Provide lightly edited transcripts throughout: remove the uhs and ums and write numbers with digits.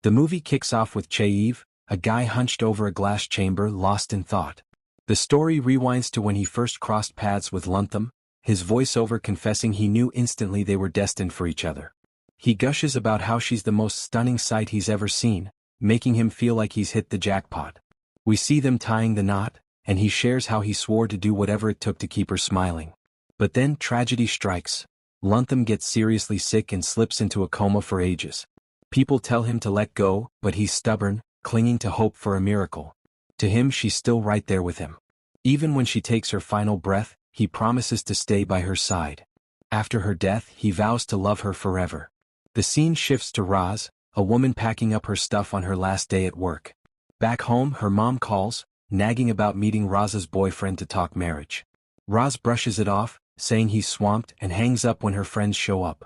The movie kicks off with Chaev, a guy hunched over a glass chamber lost in thought. The story rewinds to when he first crossed paths with Luntham, his voiceover confessing he knew instantly they were destined for each other. He gushes about how she's the most stunning sight he's ever seen, making him feel like he's hit the jackpot. We see them tying the knot, and he shares how he swore to do whatever it took to keep her smiling. But then tragedy strikes. Luntham gets seriously sick and slips into a coma for ages. People tell him to let go, but he's stubborn, clinging to hope for a miracle. To him, she's still right there with him. Even when she takes her final breath, he promises to stay by her side. After her death, he vows to love her forever. The scene shifts to Roz, a woman packing up her stuff on her last day at work. Back home, her mom calls, nagging about meeting Roz's boyfriend to talk marriage. Roz brushes it off, saying he's swamped, and hangs up when her friends show up.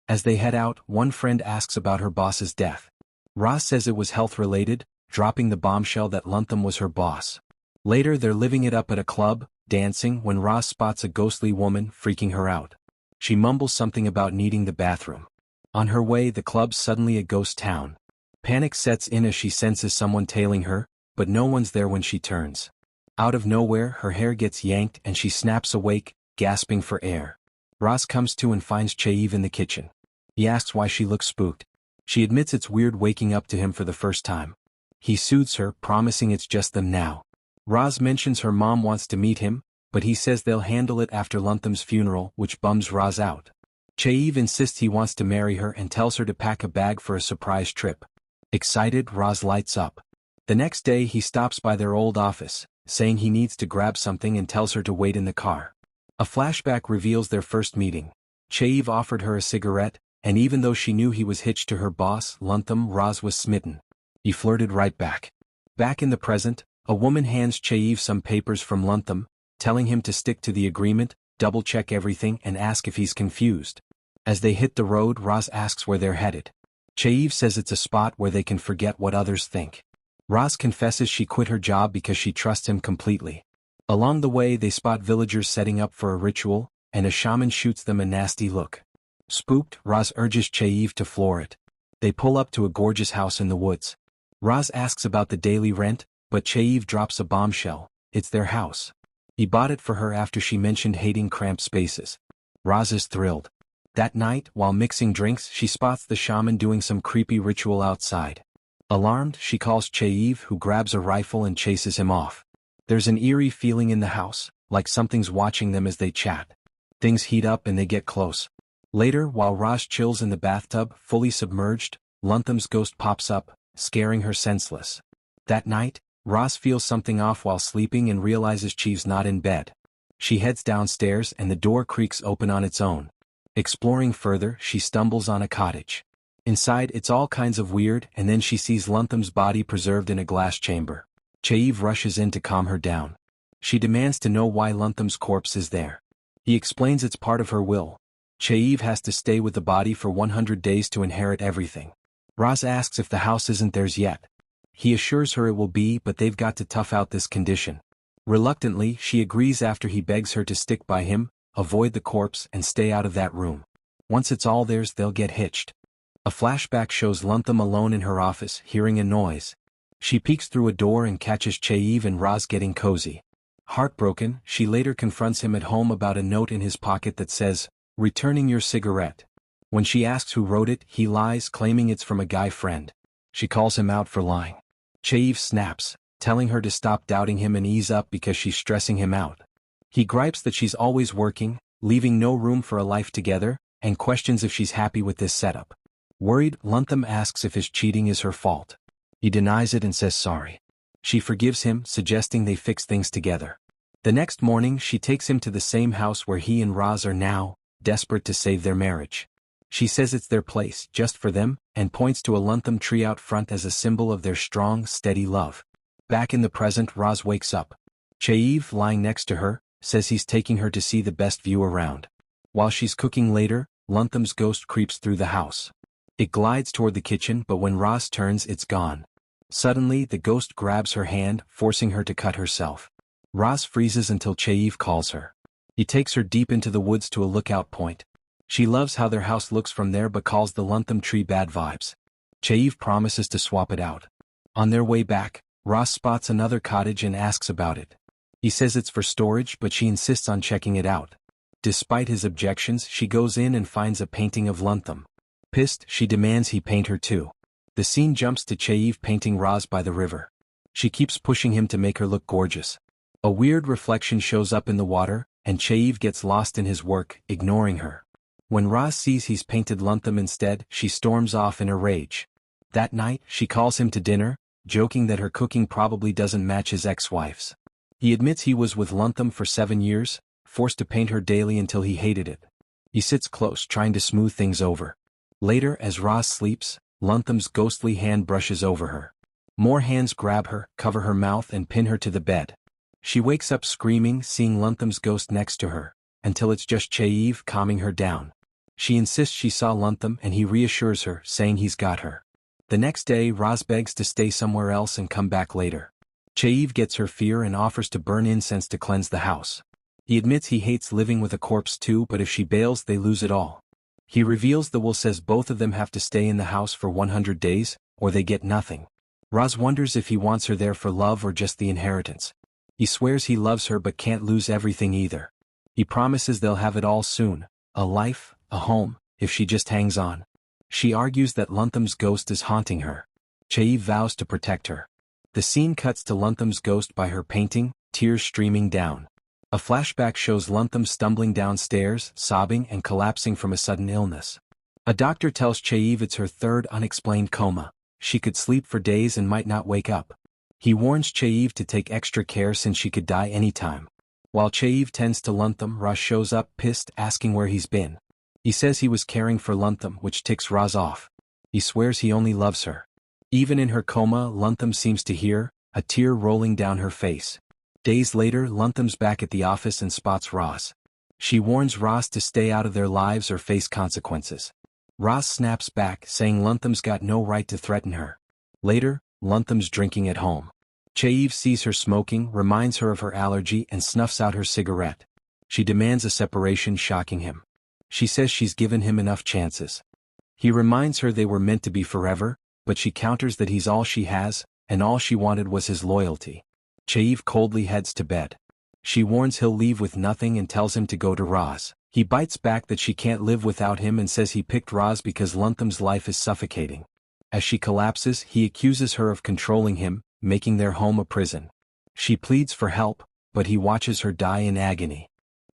As they head out, one friend asks about her boss's death. Roz says it was health-related, dropping the bombshell that Luntham was her boss. Later they're living it up at a club, dancing, when Roz spots a ghostly woman, freaking her out. She mumbles something about needing the bathroom. On her way, the club's suddenly a ghost town. Panic sets in as she senses someone tailing her, but no one's there when she turns. Out of nowhere, her hair gets yanked and she snaps awake, gasping for air. Roz comes to and finds Chaev in the kitchen. He asks why she looks spooked. She admits it's weird waking up to him for the first time. He soothes her, promising it's just them now. Roz mentions her mom wants to meet him, but he says they'll handle it after Luntham's funeral, which bums Roz out. Chaev insists he wants to marry her and tells her to pack a bag for a surprise trip. Excited, Roz lights up. The next day he stops by their old office, saying he needs to grab something and tells her to wait in the car. A flashback reveals their first meeting. Chaev offered her a cigarette, and even though she knew he was hitched to her boss, Luntham, Roz was smitten. He flirted right back. Back in the present, a woman hands Chaev some papers from Luntham, telling him to stick to the agreement, double-check everything and ask if he's confused. As they hit the road, Roz asks where they're headed. Chaev says it's a spot where they can forget what others think. Roz confesses she quit her job because she trusts him completely. Along the way they spot villagers setting up for a ritual, and a shaman shoots them a nasty look. Spooked, Roz urges Chaev to floor it. They pull up to a gorgeous house in the woods. Roz asks about the daily rent, but Chaev drops a bombshell. It's their house. He bought it for her after she mentioned hating cramped spaces. Roz is thrilled. That night, while mixing drinks, she spots the shaman doing some creepy ritual outside. Alarmed, she calls Chaev, who grabs a rifle and chases him off. There's an eerie feeling in the house, like something's watching them as they chat. Things heat up and they get close. Later, while Roz chills in the bathtub, fully submerged, Luntham's ghost pops up, scaring her senseless. That night, Roz feels something off while sleeping and realizes Chaev's not in bed. She heads downstairs and the door creaks open on its own. Exploring further, she stumbles on a cottage. Inside, it's all kinds of weird, and then she sees Luntham's body preserved in a glass chamber. Chaev rushes in to calm her down. She demands to know why Luntham's corpse is there. He explains it's part of her will. Chaev has to stay with the body for 100 days to inherit everything. Roz asks if the house isn't theirs yet. He assures her it will be, but they've got to tough out this condition. Reluctantly, she agrees after he begs her to stick by him, avoid the corpse, and stay out of that room. Once it's all theirs, they'll get hitched. A flashback shows Luntham alone in her office, hearing a noise. She peeks through a door and catches Chaev and Roz getting cozy. Heartbroken, she later confronts him at home about a note in his pocket that says, "Returning your cigarette." When she asks who wrote it, he lies, claiming it's from a guy friend. She calls him out for lying. Chaev snaps, telling her to stop doubting him and ease up because she's stressing him out. He gripes that she's always working, leaving no room for a life together, and questions if she's happy with this setup. Worried, Luntham asks if his cheating is her fault. He denies it and says sorry. She forgives him, suggesting they fix things together. The next morning, she takes him to the same house where he and Roz are now, desperate to save their marriage. She says it's their place, just for them, and points to a Luntham tree out front as a symbol of their strong, steady love. Back in the present, Roz wakes up. Chaev, lying next to her, says he's taking her to see the best view around. While she's cooking later, Luntham's ghost creeps through the house. It glides toward the kitchen, but when Roz turns, it's gone. Suddenly, the ghost grabs her hand, forcing her to cut herself. Roz freezes until Chaev calls her. He takes her deep into the woods to a lookout point. She loves how their house looks from there but calls the Luntham tree bad vibes. Chaiv promises to swap it out. On their way back, Ross spots another cottage and asks about it. He says it's for storage, but she insists on checking it out. Despite his objections, she goes in and finds a painting of Luntham. Pissed, she demands he paint her too. The scene jumps to Chaiv painting Roz by the river. She keeps pushing him to make her look gorgeous. A weird reflection shows up in the water, and Chaiv gets lost in his work, ignoring her. When Roz sees he's painted Luntham instead, she storms off in a rage. That night, she calls him to dinner, joking that her cooking probably doesn't match his ex-wife's. He admits he was with Luntham for 7 years, forced to paint her daily until he hated it. He sits close, trying to smooth things over. Later, as Roz sleeps, Luntham's ghostly hand brushes over her. More hands grab her, cover her mouth and pin her to the bed. She wakes up screaming, seeing Luntham's ghost next to her, until it's just Chaiv calming her down. She insists she saw Luntham and he reassures her, saying he's got her. The next day, Roz begs to stay somewhere else and come back later. Chaiv gets her fear and offers to burn incense to cleanse the house. He admits he hates living with a corpse too, but if she bails they lose it all. He reveals the will says both of them have to stay in the house for 100 days, or they get nothing. Roz wonders if he wants her there for love or just the inheritance. He swears he loves her but can't lose everything either. He promises they'll have it all soon, a life, a home, if she just hangs on. She argues that Luntham's ghost is haunting her. Chaiv vows to protect her. The scene cuts to Luntham's ghost by her painting, tears streaming down. A flashback shows Luntham stumbling downstairs, sobbing and collapsing from a sudden illness. A doctor tells Chaiv it's her third unexplained coma. She could sleep for days and might not wake up. He warns Chaiv to take extra care since she could die anytime. While Chaiv tends to Luntham, Roz shows up pissed, asking where he's been. He says he was caring for Luntham, which ticks Roz off. He swears he only loves her. Even in her coma, Luntham seems to hear, a tear rolling down her face. Days later, Luntham's back at the office and spots Roz. She warns Roz to stay out of their lives or face consequences. Roz snaps back, saying Luntham's got no right to threaten her. Later, Luntham's drinking at home. Chaiv sees her smoking, reminds her of her allergy and snuffs out her cigarette. She demands a separation, shocking him. She says she's given him enough chances. He reminds her they were meant to be forever, but she counters that he's all she has, and all she wanted was his loyalty. Chaiv coldly heads to bed. She warns he'll leave with nothing and tells him to go to Roz. He bites back that she can't live without him and says he picked Roz because Luntham's life is suffocating. As she collapses, he accuses her of controlling him, making their home a prison. She pleads for help, but he watches her die in agony.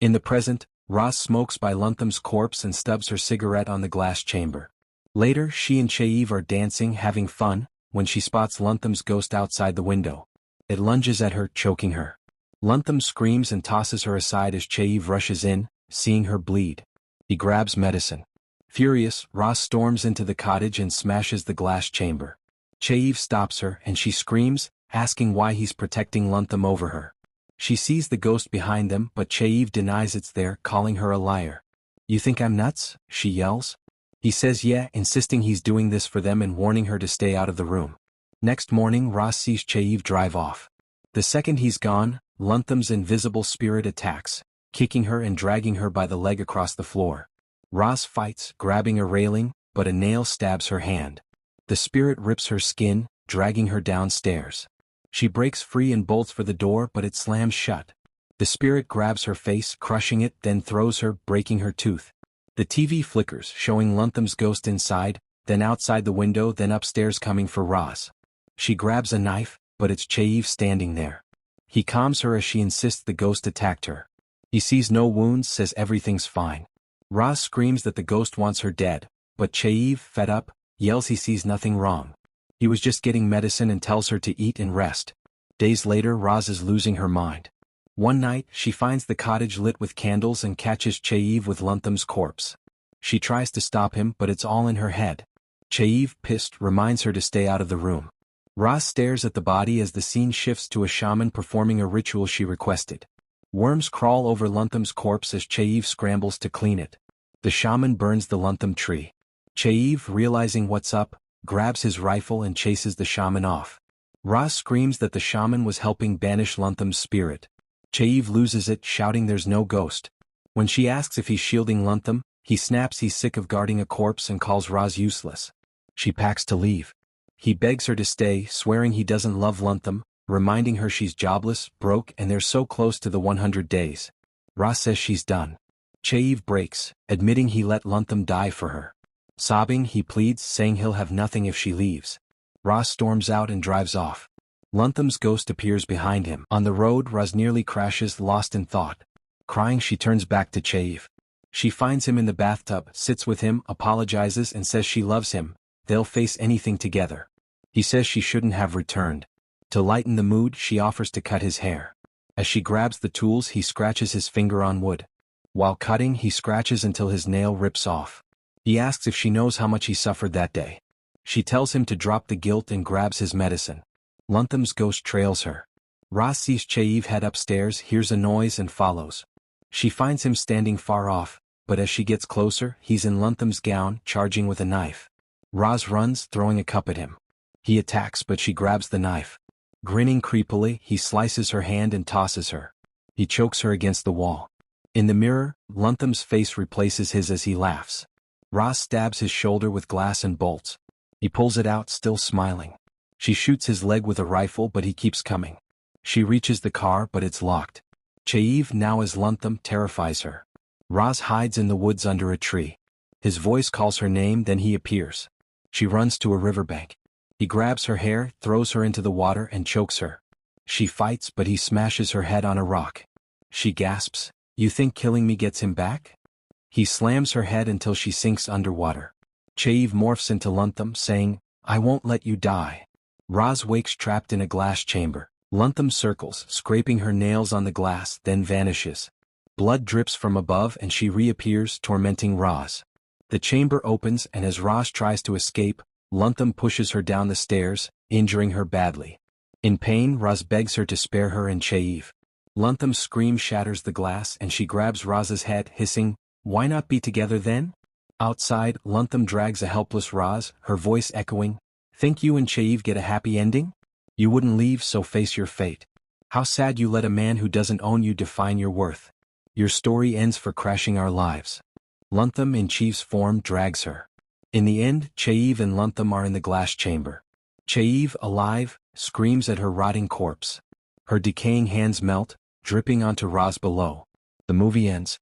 In the present, Roz smokes by Luntham's corpse and stubs her cigarette on the glass chamber. Later, she and Chaiv are dancing, having fun, when she spots Luntham's ghost outside the window. It lunges at her, choking her. Luntham screams and tosses her aside as Chaiv rushes in, seeing her bleed. He grabs medicine. Furious, Roz storms into the cottage and smashes the glass chamber. Chaiv stops her and she screams, asking why he's protecting Luntham over her. She sees the ghost behind them, but Chaiv denies it's there, calling her a liar. "You think I'm nuts?" she yells. He says yeah, insisting he's doing this for them and warning her to stay out of the room. Next morning, Roz sees Chaiv drive off. The second he's gone, Luntham's invisible spirit attacks, kicking her and dragging her by the leg across the floor. Roz fights, grabbing a railing, but a nail stabs her hand. The spirit rips her skin, dragging her downstairs. She breaks free and bolts for the door, but it slams shut. The spirit grabs her face, crushing it, then throws her, breaking her tooth. The TV flickers, showing Luntham's ghost inside, then outside the window, then upstairs coming for Roz. She grabs a knife, but it's Chaiv standing there. He calms her as she insists the ghost attacked her. He sees no wounds, says everything's fine. Roz screams that the ghost wants her dead, but Chaiv, fed up, yells he sees nothing wrong. He was just getting medicine and tells her to eat and rest. Days later, Roz is losing her mind. One night, she finds the cottage lit with candles and catches Chaiv with Luntham's corpse. She tries to stop him, but it's all in her head. Chaiv, pissed, reminds her to stay out of the room. Roz stares at the body as the scene shifts to a shaman performing a ritual she requested. Worms crawl over Luntham's corpse as Chaiv scrambles to clean it. The shaman burns the Luntham tree. Chaiv, realizing what's up, grabs his rifle and chases the shaman off. Roz screams that the shaman was helping banish Luntham's spirit. Chaiv loses it, shouting there's no ghost. When she asks if he's shielding Luntham, he snaps he's sick of guarding a corpse and calls Roz useless. She packs to leave. He begs her to stay, swearing he doesn't love Luntham, reminding her she's jobless, broke, and they're so close to the 100 days. Roz says she's done. Chayiv breaks, admitting he let Luntham die for her. Sobbing, he pleads, saying he'll have nothing if she leaves. Roz storms out and drives off. Luntham's ghost appears behind him. On the road, Roz nearly crashes, lost in thought. Crying, she turns back to Chayiv. She finds him in the bathtub, sits with him, apologizes and says she loves him. They'll face anything together. He says she shouldn't have returned. To lighten the mood, she offers to cut his hair. As she grabs the tools, he scratches his finger on wood. While cutting, he scratches until his nail rips off. He asks if she knows how much he suffered that day. She tells him to drop the guilt and grabs his medicine. Luntham's ghost trails her. Roz sees Chayiv head upstairs, hears a noise and follows. She finds him standing far off, but as she gets closer, he's in Luntham's gown, charging with a knife. Roz runs, throwing a cup at him. He attacks, but she grabs the knife. Grinning creepily, he slices her hand and tosses her. He chokes her against the wall. In the mirror, Luntham's face replaces his as he laughs. Roz stabs his shoulder with glass and bolts. He pulls it out, still smiling. She shoots his leg with a rifle, but he keeps coming. She reaches the car, but it's locked. Chayiv, now as Luntham, terrifies her. Roz hides in the woods under a tree. His voice calls her name, then he appears. She runs to a riverbank. He grabs her hair, throws her into the water and chokes her. She fights, but he smashes her head on a rock. She gasps, "You think killing me gets him back?" He slams her head until she sinks underwater. Chayiv morphs into Luntham, saying, "I won't let you die." Roz wakes trapped in a glass chamber. Luntham circles, scraping her nails on the glass, then vanishes. Blood drips from above and she reappears, tormenting Roz. The chamber opens and as Roz tries to escape, Luntham pushes her down the stairs, injuring her badly. In pain, Roz begs her to spare her and Chayiv. Luntham's scream shatters the glass and she grabs Roz's head, hissing, "Why not be together then?" Outside, Luntham drags a helpless Roz, her voice echoing, "Think you and Chayiv get a happy ending? You wouldn't leave, so face your fate. How sad you let a man who doesn't own you define your worth. Your story ends for crashing our lives." Luntham in Chaiv's form drags her. In the end, Chayiv and Luntham are in the glass chamber. Chayiv, alive, screams at her rotting corpse. Her decaying hands melt, dripping onto Roz below. The movie ends.